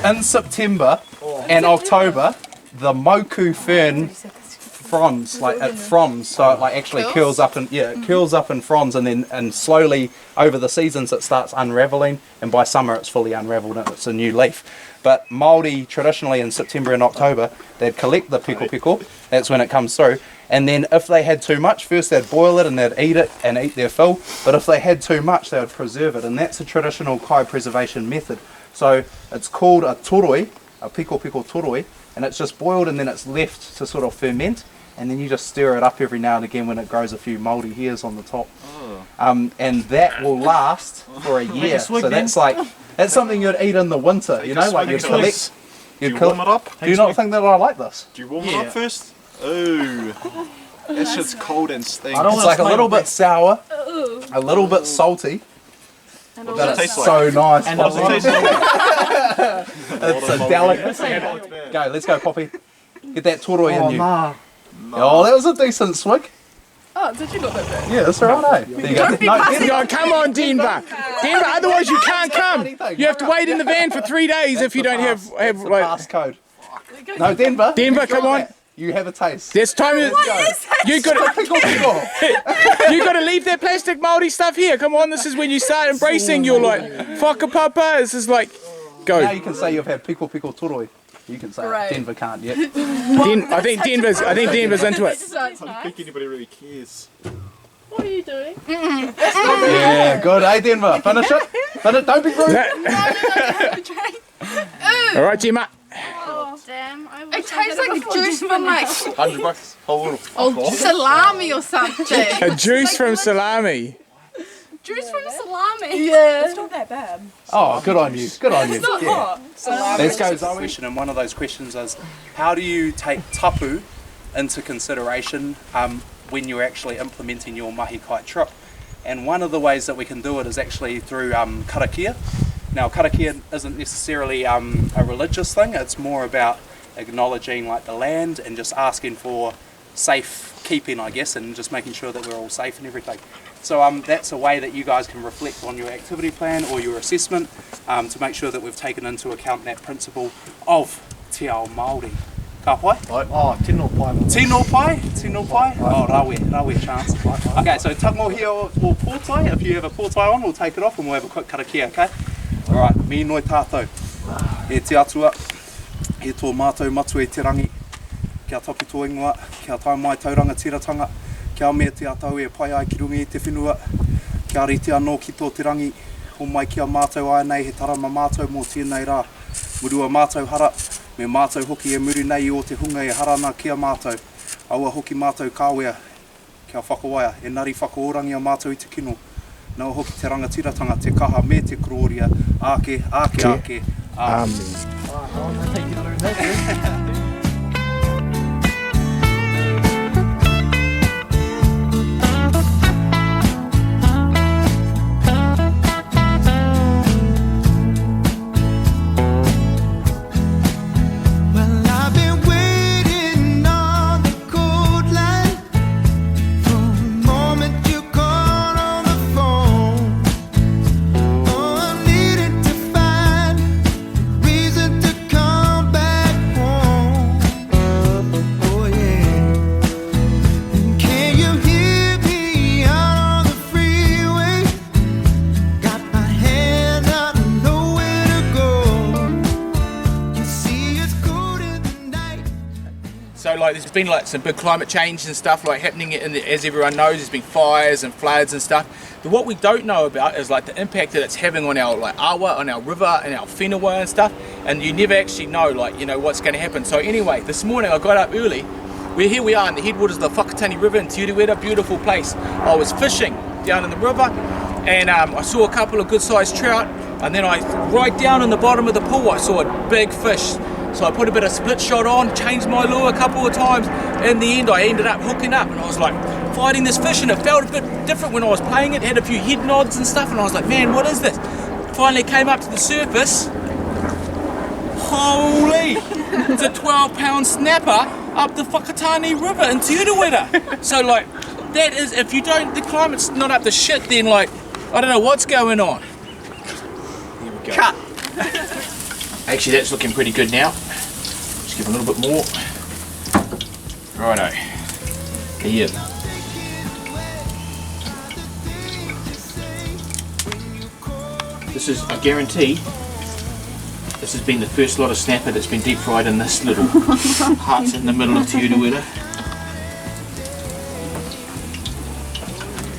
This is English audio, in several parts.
in September and October, the moku fern fronds, like it fronds, so it like actually curls up and it curls up and fronds, and then slowly over the seasons it starts unraveling, and by summer it's fully unraveled and it's a new leaf. But Māori traditionally in September and October they'd collect the piko, that's when it comes through, and then if they had too much, first they'd boil it and they'd eat it and eat their fill, but if they had too much they would preserve it, and that's a traditional kai preservation method. So it's called a toroi, a piko toroi, and it's just boiled and then it's left to sort of ferment, and then you just stir it up every now and again when it grows a few mouldy hairs on the top. And that will last for a year. So that's something you'd eat in the winter, you know, like you'd collect. Do you warm it up? Do you not think that I like this? Do you warm it up first? Ooh. That shit's cold and stinks. It's like a little bit sour, a little bit salty, but it's so nice. And what does it taste like? It's a delicate. Go, let's go, Poppy. Get that toroi in you. Nah. Oh, that was a decent swig. Oh, did you got that bit? Yeah, that's alright, eh? There you go. No, come on, Denver. Denver, otherwise you can't come. You have to wait in the van for 3 days if you don't have like... Passcode. No, Denver. Denver, come on. You have a taste. There's time to go. You got to leave that plastic Māori stuff here. Come on, this is when you start embracing your like whakapapa. This is like, go. Now you can say you've had piko toroi. You can say it. Denver can't yet. I think Denver's into it. I don't think anybody really cares. What are you doing? Yeah, good, eh, Denver? Finish it. Don't be rude. All right, Gemma. Oh, damn. It tastes like a juice from like $100. oh, salami or something. A juice from salami. Juice from salami. Yeah. It's not that bad. Oh, good on you. Good on you. It's not hot. Let's go, Zoe. And one of those questions is, how do you take tapu into consideration when you're actually implementing your Mahi Kai trip? And one of the ways that we can do it is actually through karakia. Now, karakia isn't necessarily a religious thing. It's more about acknowledging like the land and just asking for safe keeping, I guess, and just making sure that we're all safe and everything. So that's a way that you guys can reflect on your activity plan or your assessment to make sure that we've taken into account that principle of te ao Māori. Ka pai? Oh, tino pai. Tino pai? Oh, rawe chance. Okay, so tango here or pōtai. If you have a pōtai on, we'll take it off and we'll have a quick karakia, okay? Alright, mi noi tātou. E te atua, he tō mātou matu e te rangi. Kia topi tō ingoa, kia tai mai tauranga tiratanga. Kia mea te atau e pai ai ki rungi i te whenua. Kia rite anō ki tō te rangi. O mai kia mātou ai nei he tarama mātou mō tēnei rā. Murua mātou hara, me mātou hoki e muri nei o te hunga e harana kia mātou. Aua hoki mātou kāwea, kia whakawaia, e nari whakaorangi a mātou i te kino. Nau hoki te rangatiratanga, te kaha me te kororia, ake, ake. Amen. There's been like some big climate change and stuff like happening as everyone knows. There's been fires and floods and stuff, but what we don't know about is like the impact that it's having on our like awa, on our river and our whenua and stuff, and you never actually know like, you know, what's going to happen. So anyway, this morning I got up early. Here we are in the headwaters of the Whakatane River in Te Urewera, beautiful place. I was fishing down in the river and I saw a couple of good sized trout, and then right down in the bottom of the pool I saw a big fish. So I put a bit of split shot on, changed my lure a couple of times. In the end I ended up hooking up and I was like fighting this fish, and it felt a bit different when I was playing it. It had a few head nods and stuff, and I was like, man, what is this? Finally came up to the surface. Holy! It's a 12-pound snapper up the Whakatane River in Te Urewera. So like, that is, if you don't, the climate's not up to shit, then like, I don't know what's going on. Here we go. Cut! Actually, that's looking pretty good now. Just give a little bit more. Righto. Here. This is, I guarantee, this has been the first lot of snapper that's been deep fried in this little hut in the middle of Te Urewera.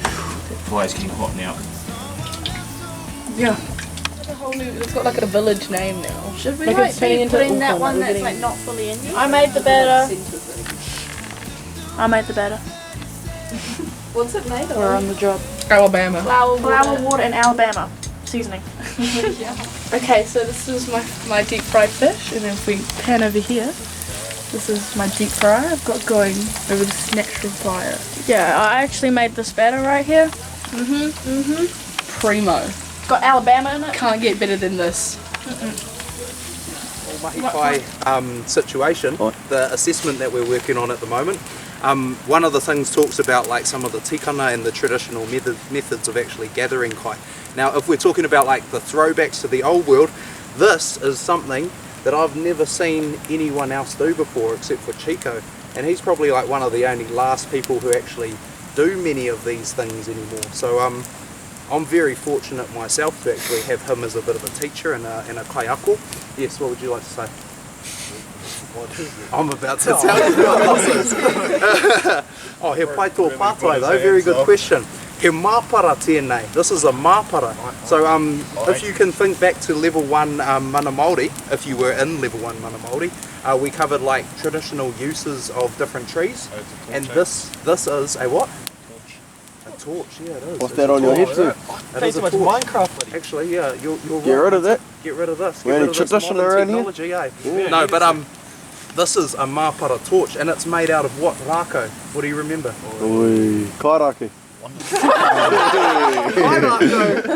That fire's getting hot now. Yeah. It's got like a village name now. Should we Like like it's turning be into putting Auckland, that one we're that's getting- like not fully Indian? I made the batter. I made the batter. What's it made We're on the job. Alabama. Flour, water, and Alabama seasoning. Okay, so this is my deep fried fish, and then if we pan over here, this is my deep fry I've got going over this natural fire. Yeah, I actually made this batter right here. Primo. Got Alabama in it. Can't get better than this. Mahi Kai situation, the assessment that we're working on at the moment, one of the things talks about like some of the tikana and the traditional methods of actually gathering kai. Now if we're talking about like the throwbacks to the old world, this is something that I've never seen anyone else do before except for Chico, and he's probably like one of the only last people who actually do many of these things anymore. So I'm very fortunate myself to actually have him as a bit of a teacher and a kaiako. Yes, what would you like to say? I'm about to tell you what this is. Oh, he pai tō pātai though, very good question. He māpara tēnei, this is a māpara. So if you can think back to level 1 Mana Maori, if you were in level 1 Mana Maori, we covered like traditional uses of different trees. And this is a what? A torch, yeah it is. What's that on your head too? It is a torch. Minecraft. Actually, yeah, you're right. Get rid of that. Get rid of this. We Get any rid of this tradition modern around here? technology, eh? No, but this is a māpara torch, and it's made out of what rako? What do you remember? Oi, kairake.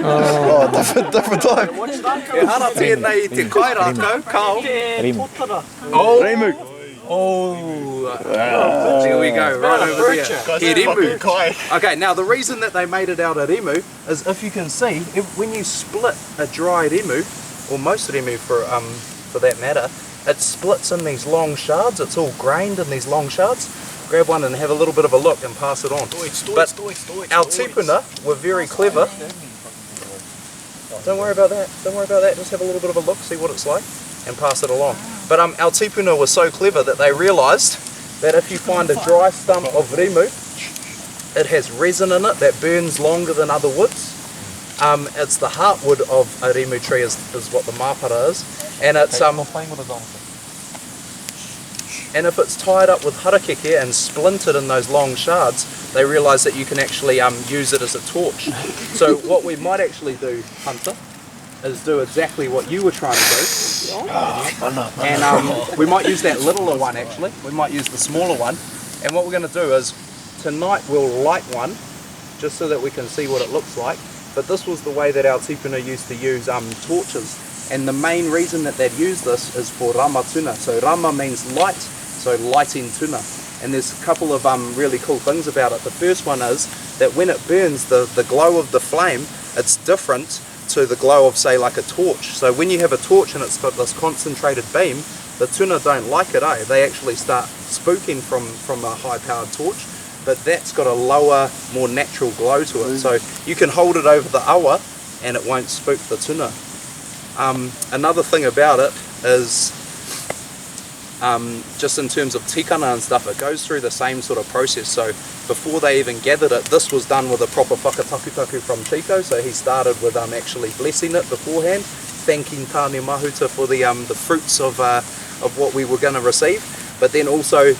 Oh, different time. E hara tēnei te kairako, Carl. Oh, Reimu. Oh, there we go, right over there. He remu. Okay, now the reason that they made it out of remu is, if you can see, when you split a dry remu, or most remu for that matter, it splits in these long shards. It's all grained in these long shards. Grab one and have a little bit of a look and pass it on. But our tupuna were very clever. Don't worry about that. Don't worry about that. Just have a little bit of a look, see what it's like, and pass it along. But our tupuna were so clever that they realised that if you find a dry stump of remu, it has resin in it that burns longer than other woods. It's the heartwood of a remu tree is what the māpara is, and it's and if it's tied up with harakeke and splintered in those long shards, they realise that you can actually use it as a torch. So what we might actually do, Hunter, is do exactly what you were trying to do. And we might use that littler one actually. We might use the smaller one. And what we're going to do is, tonight we'll light one, just so that we can see what it looks like. But this was the way that our tipuna used to use torches. And the main reason that they'd use this is for rama tuna. So rama means light, so lighting tuna. And there's a couple of really cool things about it. The first one is that when it burns, the glow of the flame, it's different to the glow of, say, like a torch. So when you have a torch and it's got this concentrated beam, the tuna don't like it, eh? They actually start spooking from a high-powered torch. But that's got a lower, more natural glow to it. So you can hold it over the awa and it won't spook the tuna. Another thing about it is, just in terms of tikana and stuff, it goes through the same sort of process. So before they even gathered it, this was done with a proper whakatakutaku from Chico. So he started with actually blessing it beforehand, thanking Tāne Mahuta for the fruits of what we were going to receive. But then also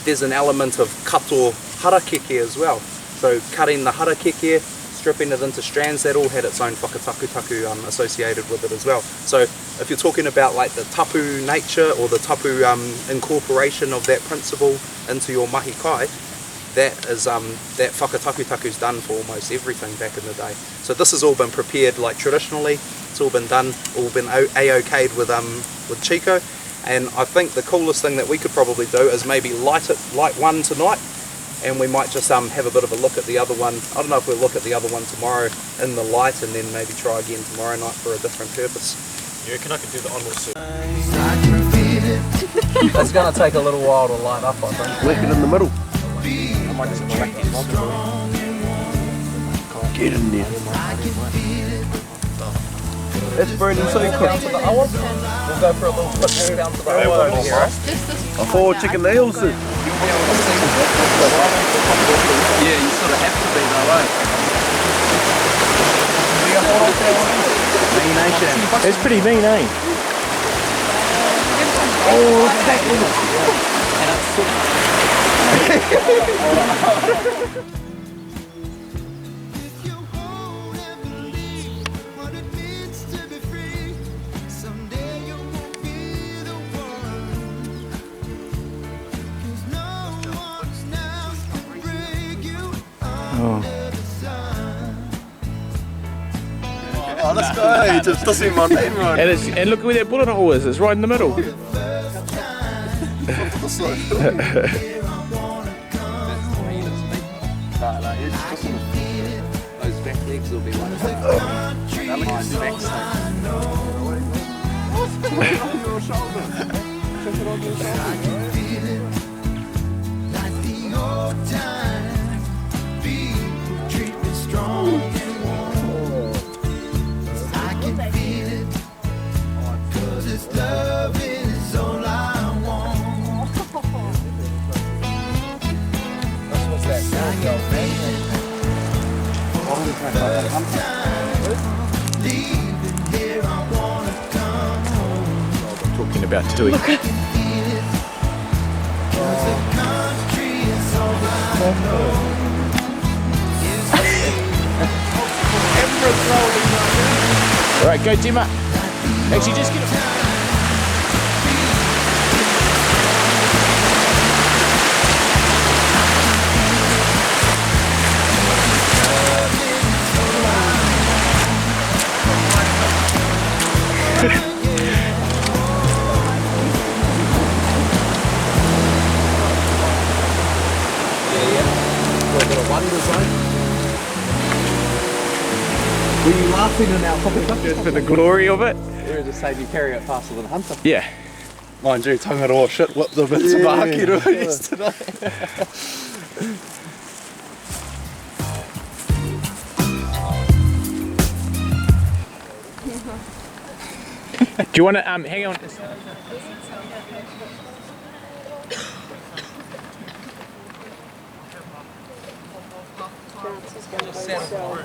there's an element of kato harakeke as well. So cutting the harakeke, stripping it into strands, that all had its own whakatakutaku associated with it as well. So if you're talking about like the tapu nature or the tapu incorporation of that principle into your Mahi Kai, that is that whakatakutaku is done for almost everything back in the day. So this has all been prepared like traditionally. It's all been done, all been a-okayed with Chico. And I think the coolest thing that we could probably do is maybe light one tonight, and we might just have a bit of a look at the other one. I don't know if we'll look at the other one tomorrow in the light, and then maybe try again tomorrow night for a different purpose. You reckon I could do the onward suit? It's gonna take a little while to light up, I think. Whack it in the middle. I might just whack this one. Get in there. It's burning so quick. Down to the hour. We'll go for a little quick walk down to the hour over here. A 4 chicken nails. Yeah, you sort of have to be though, eh? Mean nation. It's pretty mean, eh? Oh, exactly. And it's sort of... Oh, let's go. It just doesn't seem mundane, right? And look where that bullet hole is. It's right in the middle. Those back legs will be one of them. Talking about Tuhoe. Alright, go Gemma. Actually, just get it. Were you laughing in our public picture? Just for the glory of it. We were just saying you carry it faster than a hunter. Yeah. Mind you, Tangaroa shit whipped a bit of Maki yesterday. Do you want to hang on?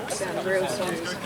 Sound real songs.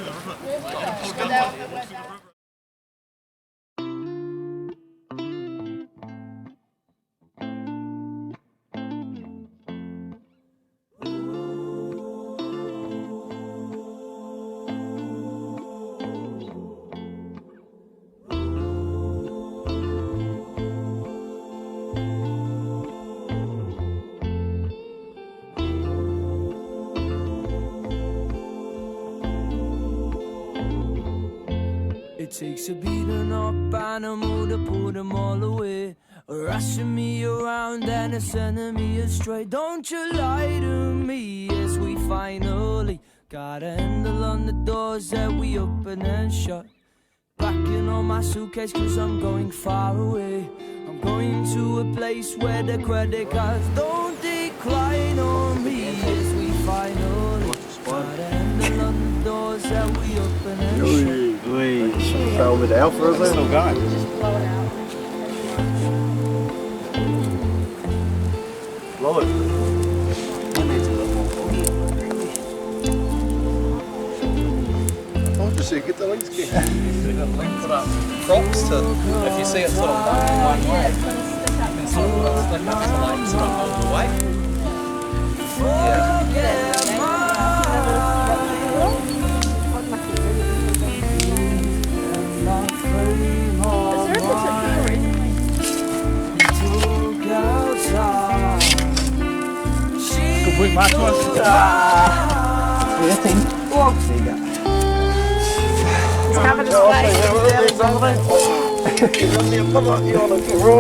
It takes a beating up animal to pull them all away, rushing me around and it's sending me astray. Don't you lie to me as we finally got a handle on the doors that we open and shut. Packing on my suitcase cause I'm going far away. I'm going to a place where the credit cards don't decline on me as we finally got a handle on the doors that we open and shut. Fell with Alpha, is it? Still going. Just blow it out. Blow it. I'll just say, get the links again. Put up props to, if you see it sort of one way, you can sort of stick up to like sort of hold the weight. Good week, Mark. It's covered his face.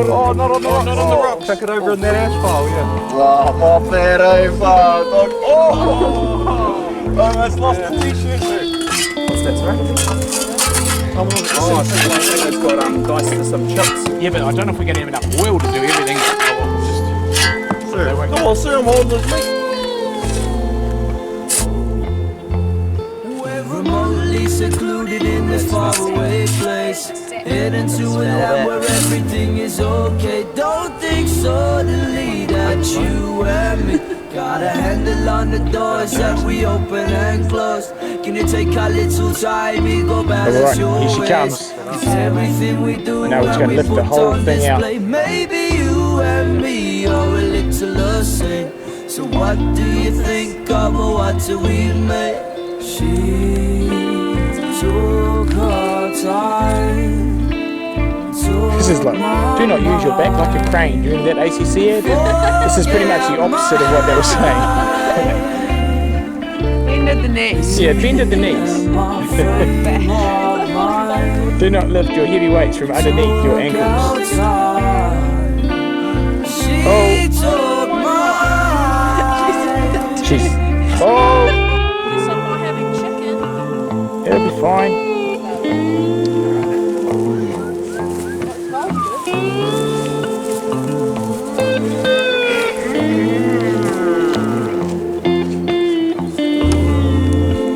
Oh, not on the rock. Chuck it over in that ash pile, yeah. Oh, my bad over, dog. Oh, almost lost the t-shirt. What's that, sorry? Oh, I think it's got diced to some chips. Yeah, but I don't know if we're going to have enough oil to do everything. Come on, see, I'm holding this meat. We're remotely secluded in this faraway place, heading to a land where everything is okay. Don't think suddenly that you and me got a handle on the doors that we open and close. Can you take a little time, we go balance your here she ways? comes. 'Cause everything we do Now we're just and gonna we lift the put whole on thing out. display. Maybe you and me are a little the same. So what do you think of what we made? She took her time. This is like, do not use your back like a crane during that ACC ad. This is pretty much the opposite of what they were saying. Bend at the knees. Yeah, bend at the knees. Do not lift your heavy weights from underneath your ankles. Oh. Jeez. Oh. Someone having chicken. It'll be fine.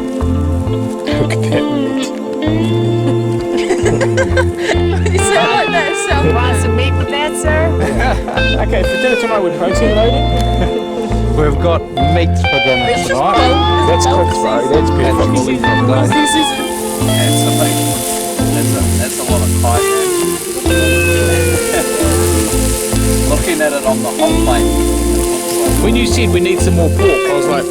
Look at that meat. You sound like that, so want some meat with that, sir? Okay, for dinner tonight we're protein loading. We've got meat for dinner tonight. That's cooked, bro. That's perfect. Fully cooked, eh? That's the meat. That's a lot of pie, man. Looking at it on the hot plate, it looks like When you said we need some more pork, I was like,